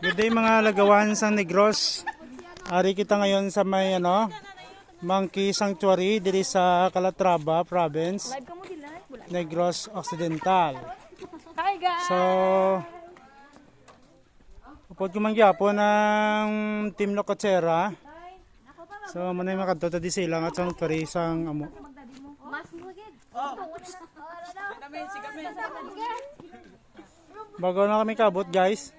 Good day mga lagawan sa Negros. Ari kita ngayon sa may Monkey Sanctuary diri sa Calatrava Province, Negros Occidental. Hi guys. So upod ko man gyapon ng Team Locochera. So manay makadto di sila nga sanctuary sang amo. Bago na kami kabot guys.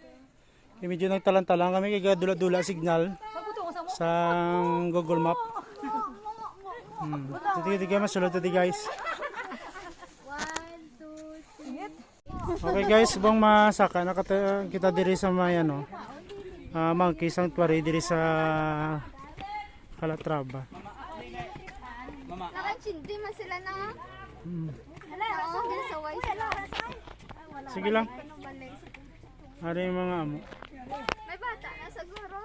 Medyo nagtalang-talang kami kaya dula-dula signal sa Google Map. Tiga-tiga masulod tadi guys. Okay guys, bang masaka na kita diri sa may Monkey Sanctuary diri sa Calatrava. Nakachindi man sila na. Sige lang. Hari yung mga amo. May bata na siguro.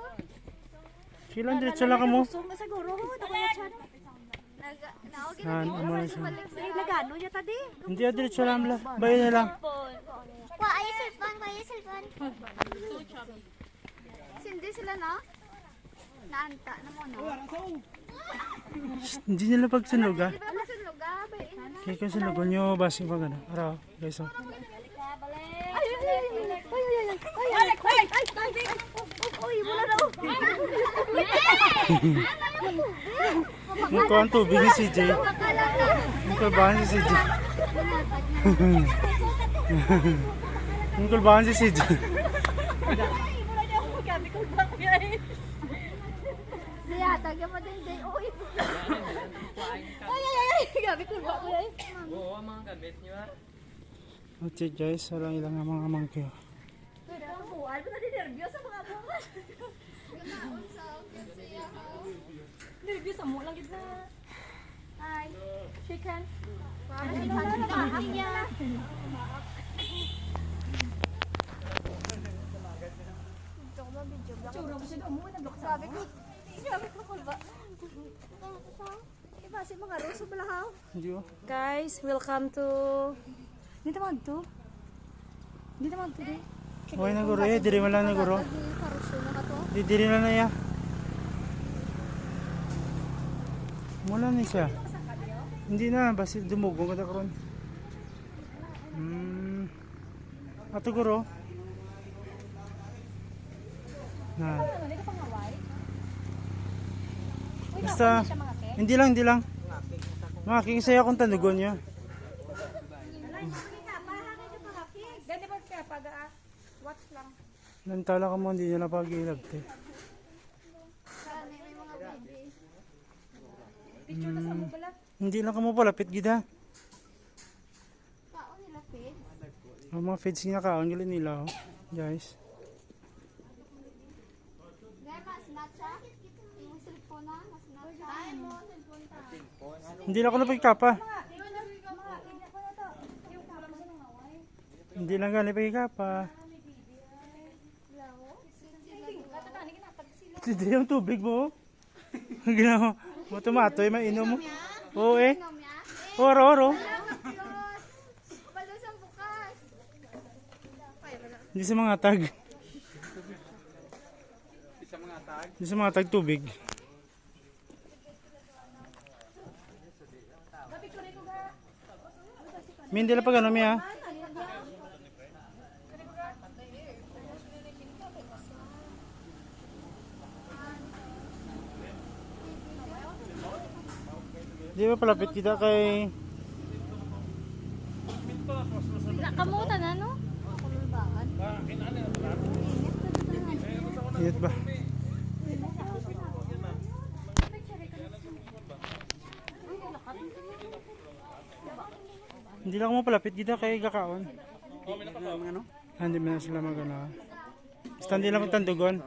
Silang diretso lang mo. Siguro Amo na siya. Lagano niya tadi. Hindi diretso lang la. Bayan na lang. Wa ay cellphone. Sindi sila na. Naanta na mo no. Hindi nila pagsunog ah. Di ba masunog ah? Bayin na. Kaya kasi sunogon nyo basi pag araw guys oh. Mukha ang tubig ni CJ. Mukha bahan si CJ. Mukha bahan si CJ. Siya, tagya mo din day. Gabi ko ba ko yan? Oo, mga gamit nyo ha. Okay guys, walang ilang mga monkey. Buwan, ba't nervyos sa mga buwan? Nervyos sa mo lang gitna. Hi. Shake hands. Guys, welcome to dito magto. Dito magto di. Huwag na guro diri man lang na guro. Diri na na ya. Mula na siya. Hindi na, basi dumugong ka karon. Ato guro. Na. Basta, hindi lang. Making saya kung tanugon niya. Gani ba siya pag watch lang. Nantala ka mo, hindi nila pag-ilab. Hindi lang ka mo palapit gida. Kao nila feed. Ang mga feeds nga kaon nila guys. Gaya mas natsa. Yung cellphone na, mas natsa. Ay mo, cellphone ta. Hindi lang ako napagkapa. Hindi lang gani pagkapa. Hindi yung tubig mo. Ginawa mo tumatoy, mainom mo. Oo eh. Oro. Balusang bukas. Hindi sa mga tag. Hindi sa mga tag tubig. Hindi lang pag ano miya. Di ba palapit kita kay Kamutan ano? init ba? Hindi lang mo palapit kita kay gakaon. Hindi mo na sila magana. Basta hindi lang magtandugon.